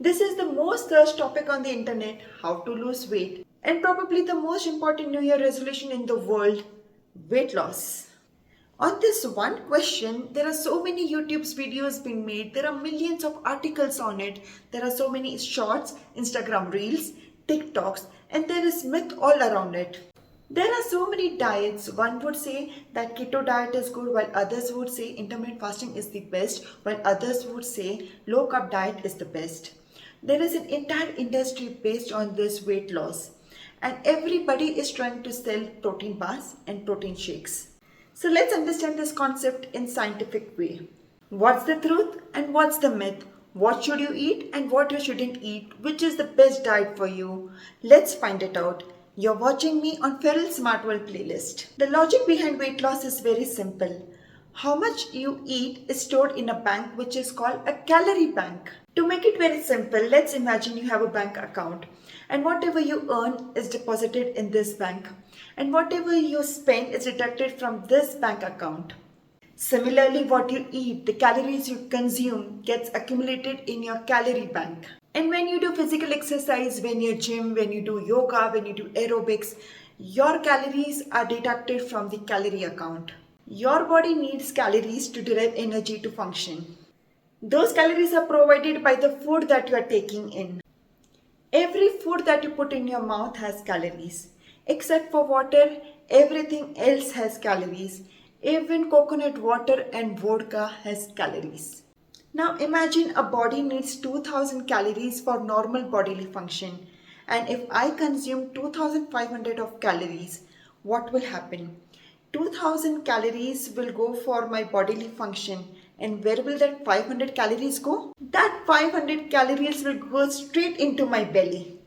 This is the most searched topic on the internet, how to lose weight, and probably the most important New Year resolution in the world, weight loss. On this one question, there are so many YouTube videos being made, there are millions of articles on it, there are so many shorts, Instagram reels, TikToks, and there is myth all around it. There are so many diets. One would say that keto diet is good, while others would say intermittent fasting is the best, while others would say low carb diet is the best. There is an entire industry based on this weight loss, and everybody is trying to sell protein bars and protein shakes. So let's understand this concept in scientific way. What's the truth and what's the myth? What should you eat and what you shouldn't eat? Which is the best diet for you? Let's find it out. You're watching me on Feral Smart World playlist. The logic behind weight loss is very simple. How much you eat is stored in a bank which is called a calorie bank. To make it very simple, let's imagine you have a bank account and whatever you earn is deposited in this bank and whatever you spend is deducted from this bank account. Similarly, what you eat, the calories you consume gets accumulated in your calorie bank. And when you do physical exercise, when you gym, when you do yoga, when you do aerobics, your calories are deducted from the calorie account. Your body needs calories to derive energy to function. Those calories are provided by the food that you are taking in. Every food that you put in your mouth has calories. Except for water, everything else has calories. Even coconut water and vodka has calories. Now imagine a body needs 2000 calories for normal bodily function. And if I consume 2500 of calories, what will happen? 2000 calories will go for my bodily function. And where will that 500 calories go? That 500 calories will go straight into my belly.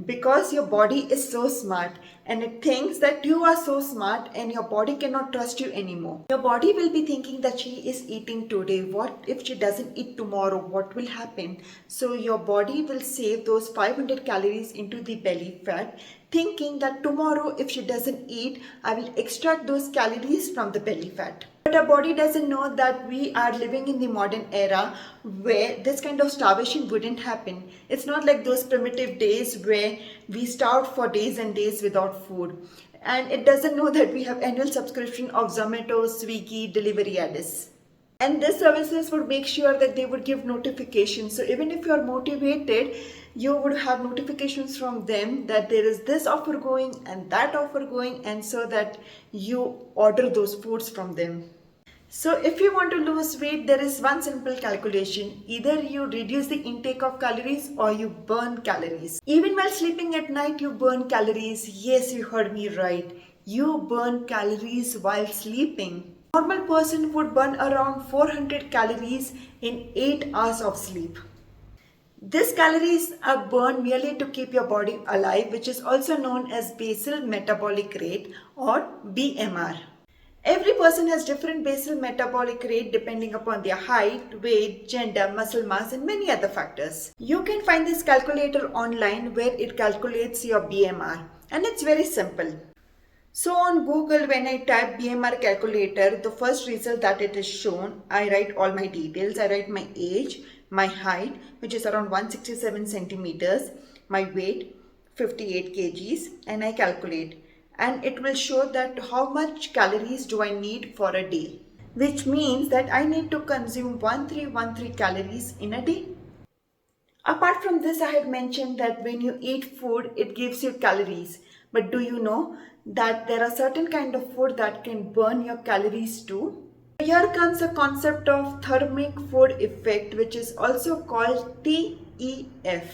Because your body is so smart and it thinks that you are so smart and your body cannot trust you anymore. Your body will be thinking that she is eating today. What if she doesn't eat tomorrow? What will happen? So your body will save those 500 calories into the belly fat, thinking that tomorrow if she doesn't eat, I will extract those calories from the belly fat. But our body doesn't know that we are living in the modern era where this kind of starvation wouldn't happen. It's not like those primitive days where we starved for days and days without food. And it doesn't know that we have annual subscription of Zomato, Swiggy, Delivery Addis. And these services would make sure that they would give notifications. So even if you are motivated, you would have notifications from them that there is this offer going and that offer going, and so that you order those foods from them. So if you want to lose weight, there is one simple calculation. Either you reduce the intake of calories or you burn calories. Even while sleeping at night, you burn calories. Yes, you heard me right. You burn calories while sleeping. A normal person would burn around 400 calories in 8 hours of sleep. These calories are burned merely to keep your body alive, which is also known as basal metabolic rate or BMR. Every person has different basal metabolic rate depending upon their height, weight, gender, muscle mass and many other factors. You can find this calculator online where it calculates your BMR, and it's very simple. So on Google, when I type BMR calculator, the first result that it is shown, I write all my details. I write my age, my height, which is around 167 centimeters, my weight, 58 kgs, and I calculate. And it will show that how much calories do I need for a day, which means that I need to consume 1313 calories in a day. Apart from this, I had mentioned that when you eat food, it gives you calories. But do you know that there are certain kind of food that can burn your calories too? Here comes the concept of thermic food effect, which is also called TEF.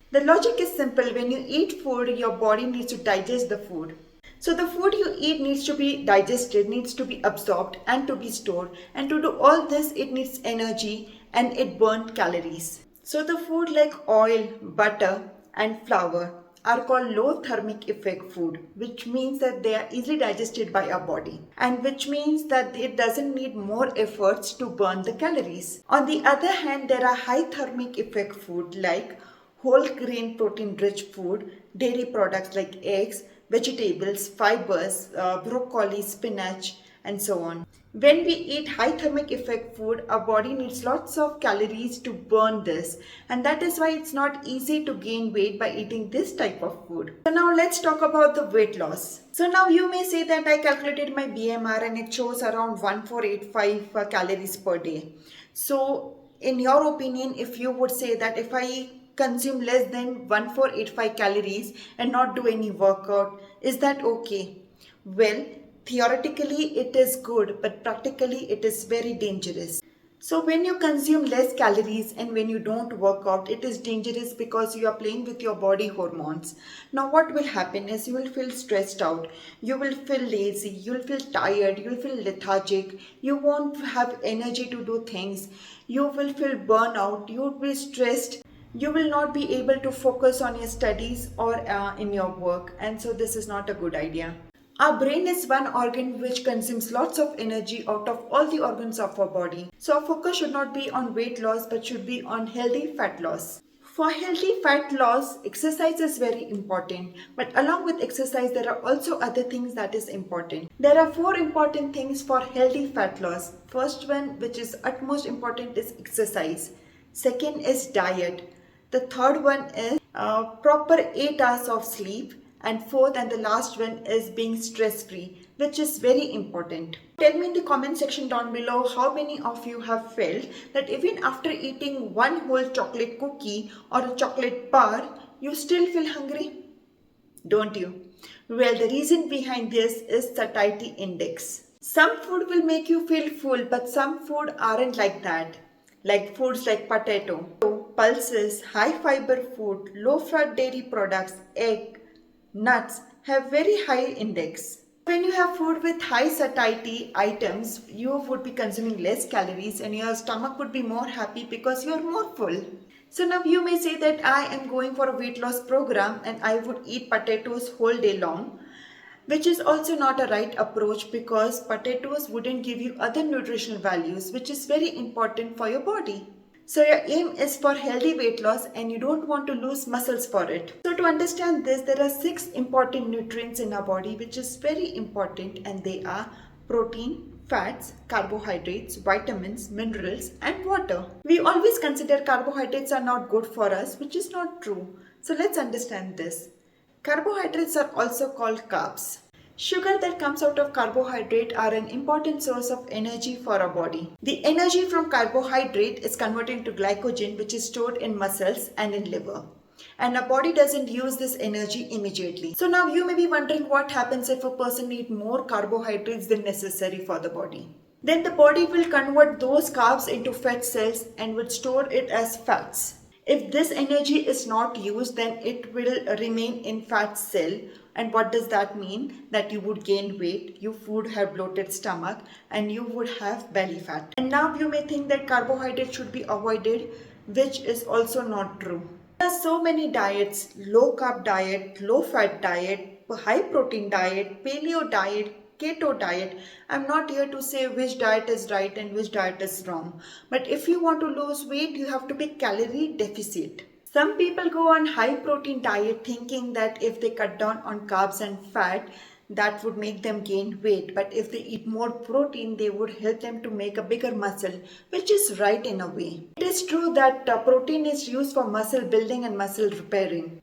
The logic is simple. When you eat food, your body needs to digest the food. So the food you eat needs to be digested, needs to be absorbed and to be stored. And to do all this, it needs energy and it burns calories. So the food like oil, butter and flour are called low thermic effect food, which means that they are easily digested by our body and which means that it doesn't need more efforts to burn the calories. On the other hand, there are high thermic effect food like whole grain protein rich food, dairy products like eggs, vegetables, fibers, broccoli, spinach and so on. When we eat high thermic effect food, our body needs lots of calories to burn this, and that is why it's not easy to gain weight by eating this type of food. So now let's talk about the weight loss. So now you may say that I calculated my BMR and it shows around 1485 calories per day. So in your opinion, if you would say that if I consume less than 1485 calories and not do any workout, is that okay? Well, theoretically it is good, but practically it is very dangerous. So when you consume less calories and when you don't work out, it is dangerous because you are playing with your body hormones. Now what will happen is you will feel stressed out, you will feel lazy, you will feel tired, you will feel lethargic, you won't have energy to do things, you will feel burnout, you will be stressed, you will not be able to focus on your studies or in your work, and so this is not a good idea. Our brain is one organ which consumes lots of energy out of all the organs of our body. So our focus should not be on weight loss but should be on healthy fat loss. For healthy fat loss, exercise is very important. But along with exercise, there are also other things that is important. There are four important things for healthy fat loss. First one, which is utmost important, is exercise. Second is diet. The third one is proper 8 hours of sleep. And fourth and the last one is being stress free, which is very important. Tell me in the comment section down below how many of you have felt that even after eating one whole chocolate cookie or a chocolate bar, you still feel hungry? Don't you? Well, the reason behind this is satiety index. Some food will make you feel full, but some food aren't like that. Like foods like potato, pulses, high fiber food, low fat dairy products, egg, nuts have very high index. When you have food with high satiety items, you would be consuming less calories and your stomach would be more happy because you are more full. So now you may say that I am going for a weight loss program and I would eat potatoes whole day long, which is also not a right approach because potatoes wouldn't give you other nutritional values which is very important for your body. So your aim is for healthy weight loss and you don't want to lose muscles for it. So to understand this, there are 6 important nutrients in our body which is very important, and they are protein, fats, carbohydrates, vitamins, minerals and water. We always consider carbohydrates are not good for us, which is not true. So let's understand this. Carbohydrates are also called carbs. Sugar that comes out of carbohydrate are an important source of energy for our body. The energy from carbohydrate is converted into glycogen, which is stored in muscles and in liver. And our body doesn't use this energy immediately. So now you may be wondering what happens if a person eats more carbohydrates than necessary for the body. Then the body will convert those carbs into fat cells and will store it as fats. If this energy is not used, then it will remain in fat cell. And what does that mean? That you would gain weight, you would have bloated stomach, and you would have belly fat. And now you may think that carbohydrates should be avoided, which is also not true. There are so many diets: low carb diet, low fat diet, high protein diet, paleo diet, keto diet. I'm not here to say which diet is right and which diet is wrong. But if you want to lose weight, you have to be calorie deficit. Some people go on high protein diet thinking that if they cut down on carbs and fat, that would make them gain weight. But if they eat more protein, they would help them to make a bigger muscle, which is right in a way. It is true that protein is used for muscle building and muscle repairing.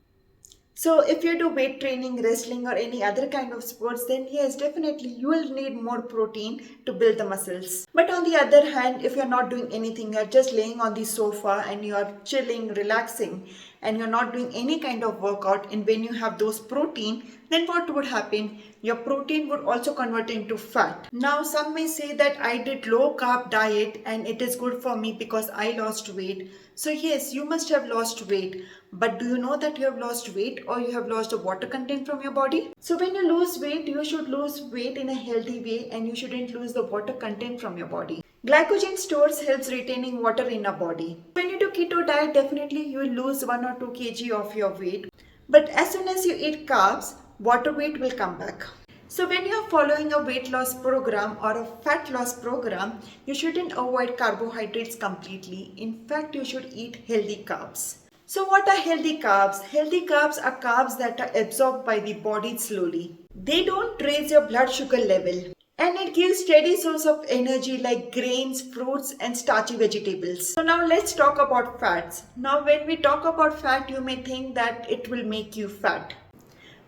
So if you do weight training, wrestling or any other kind of sports, then yes, definitely you will need more protein to build the muscles. But on the other hand, if you're not doing anything, you're just laying on the sofa and you're chilling, relaxing, and you're not doing any kind of workout, and when you have those protein, then what would happen? Your protein would also convert into fat. Now some may say that I did low carb diet and it is good for me because I lost weight. So yes, you must have lost weight, but do you know that you have lost weight or you have lost the water content from your body? So when you lose weight, you should lose weight in a healthy way and you shouldn't lose the water content from your body. Glycogen stores helps retaining water in our body. When you do keto diet, definitely you will lose 1 or 2 kg of your weight. But as soon as you eat carbs, water weight will come back. So when you are following a weight loss program or a fat loss program, you shouldn't avoid carbohydrates completely. In fact, you should eat healthy carbs. So what are healthy carbs? Healthy carbs are carbs that are absorbed by the body slowly. They don't raise your blood sugar level. and it gives steady source of energy like grains, fruits and starchy vegetables. So now let's talk about fats. Now when we talk about fat, you may think that it will make you fat.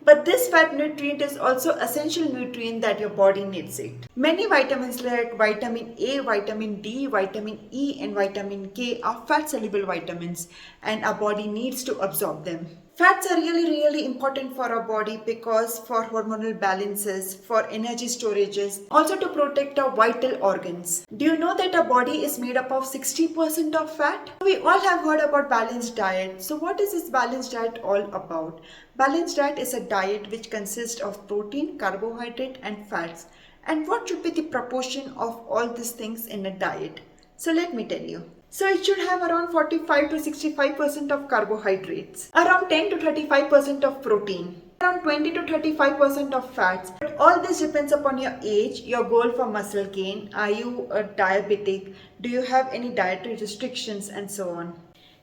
But this fat nutrient is also essential nutrient that your body needs it. Many vitamins like vitamin A, vitamin D, vitamin E and vitamin K are fat soluble vitamins and our body needs to absorb them. Fats are really important for our body because for hormonal balances, for energy storages, also to protect our vital organs. Do you know that our body is made up of 60% of fat? We all have heard about balanced diet. So what is this balanced diet all about? Balanced diet is a diet which consists of protein, carbohydrate and fats. And what should be the proportion of all these things in a diet? So let me tell you. So it should have around 45 to 65% of carbohydrates, around 10 to 35% of protein, around 20 to 35% of fats. But all this depends upon your age, your goal for muscle gain, are you a diabetic, do you have any dietary restrictions and so on.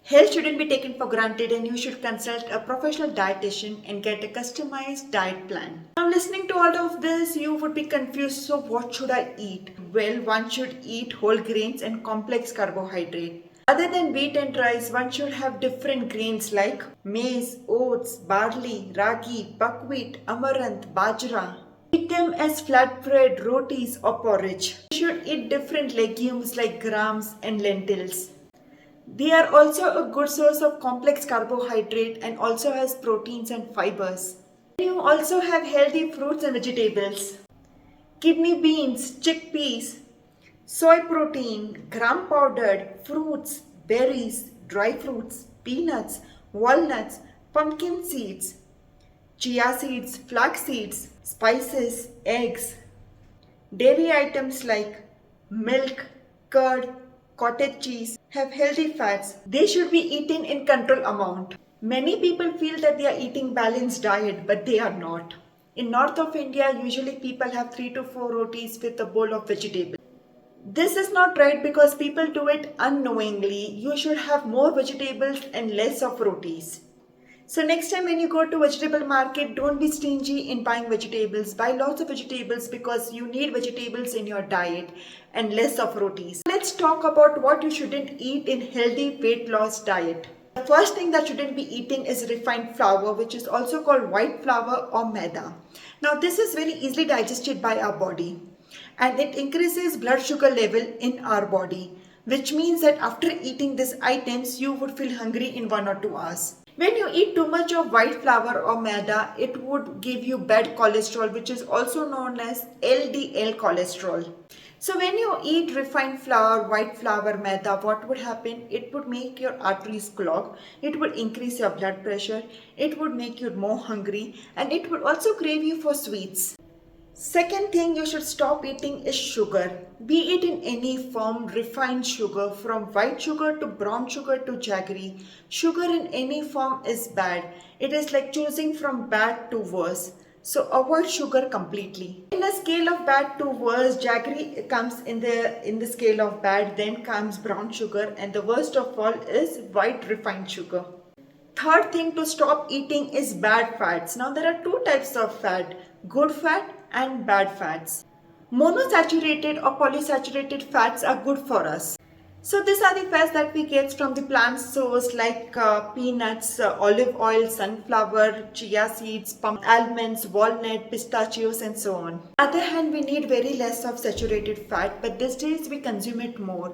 Health shouldn't be taken for granted and you should consult a professional dietitian and get a customized diet plan. Now listening to all of this, you would be confused, so what should I eat? Well, one should eat whole grains and complex carbohydrate. Other than wheat and rice, one should have different grains like maize, oats, barley, ragi, buckwheat, amaranth, bajra. Eat them as flatbread, rotis or porridge. You should eat different legumes like grams and lentils. They are also a good source of complex carbohydrate and also has proteins and fibers. You also have healthy fruits and vegetables. Kidney beans, chickpeas, soy protein, gram powdered, fruits, berries, dry fruits, peanuts, walnuts, pumpkin seeds, chia seeds, flax seeds, spices, eggs, dairy items like milk, curd, cottage cheese have healthy fats. They should be eaten in controlled amount. Many people feel that they are eating balanced diet, but they are not. In north of India, usually people have 3 to 4 rotis with a bowl of vegetables. This is not right because people do it unknowingly. You should have more vegetables and less of rotis. So next time when you go to vegetable market, don't be stingy in buying vegetables. Buy lots of vegetables because you need vegetables in your diet and less of rotis. Let's talk about what you shouldn't eat in healthy weight loss diet. The first thing that shouldn't be eating is refined flour, which is also called white flour or maida. Now this is very easily digested by our body and it increases blood sugar level in our body, which means that after eating these items, you would feel hungry in 1 or 2 hours. When you eat too much of white flour or maida, it would give you bad cholesterol, which is also known as LDL cholesterol. So when you eat refined flour, white flour, maida, what would happen? It would make your arteries clog, it would increase your blood pressure, it would make you more hungry, and it would also crave you for sweets. Second thing you should stop eating is sugar. Be it in any form, refined sugar, from white sugar to brown sugar to jaggery. Sugar in any form is bad. It is like choosing from bad to worse. So avoid sugar completely. In a scale of bad to worse, jaggery comes in the scale of bad, then comes brown sugar, and the worst of all is white refined sugar. Third thing to stop eating is bad fats. Now there are two types of fat, good fat and bad fats. Monosaturated or polysaturated fats are good for us. So these are the fats that we get from the plant source like peanuts, olive oil, sunflower, chia seeds, almonds, walnut, pistachios and so on. On the other hand, we need very less of saturated fat, but these days we consume it more,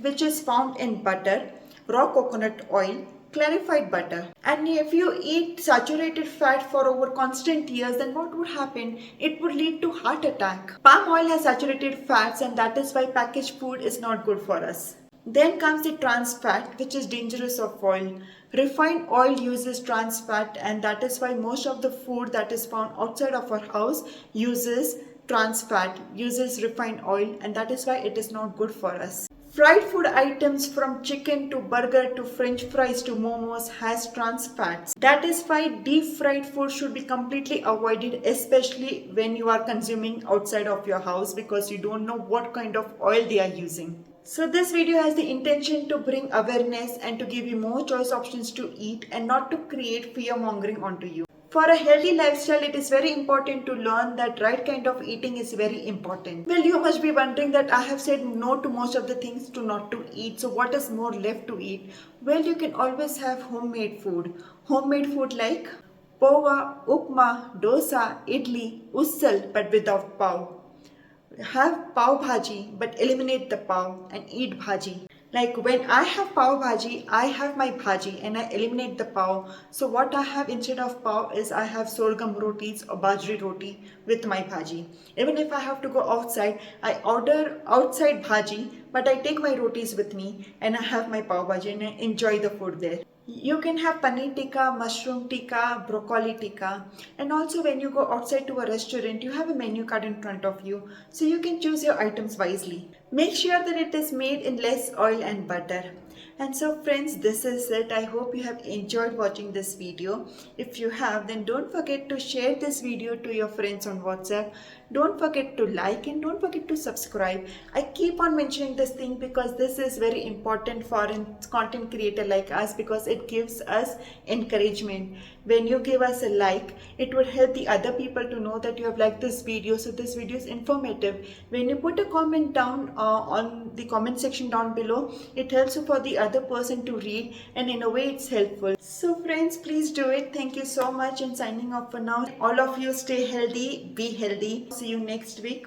which is found in butter, raw coconut oil, clarified butter. And if you eat saturated fat for over constant years, then what would happen? It would lead to heart attack. Palm oil has saturated fats and that is why packaged food is not good for us. Then comes the trans fat, which is dangerous of oil. Refined oil uses trans fat and that is why most of the food that is found outside of our house uses trans fat, uses refined oil, and that is why it is not good for us. Fried food items from chicken to burger to french fries to momos has trans fats. That is why deep fried food should be completely avoided, especially when you are consuming outside of your house because you don't know what kind of oil they are using. So this video has the intention to bring awareness and to give you more choice options to eat and not to create fear mongering onto you. For a healthy lifestyle, it is very important to learn that right kind of eating is very important. Well, you must be wondering that I have said no to most of the things to not to eat. So what is more left to eat? Well, you can always have homemade food. Homemade food like pova, upma, dosa, idli, ussal, but without pav. Have pav bhaji but eliminate the pav and eat bhaji. Like when I have pav bhaji, I have my bhaji and I eliminate the pav. So what I have instead of pav is I have sorghum rotis or bajri roti with my bhaji. Even if I have to go outside, I order outside bhaji, but I take my rotis with me and I have my pav bhaji and I enjoy the food there. You can have paneer tikka, mushroom tikka, broccoli tikka, and also when you go outside to a restaurant, you have a menu card in front of you, so you can choose your items wisely. Make sure that it is made in less oil and butter. And so friends, this is it. I hope you have enjoyed watching this video. If you have, then don't forget to share this video to your friends on WhatsApp. Don't forget to like and don't forget to subscribe. I keep on mentioning this thing because this is very important for a content creator like us, because it gives us encouragement. When you give us a like, it will help the other people to know that you have liked this video, so this video is informative. When you put a comment down on the comment section down below, it helps for the other person to read, and in a way it's helpful. So friends, please do it. Thank you so much, and signing off for now. All of you stay healthy, be healthy. See you next week.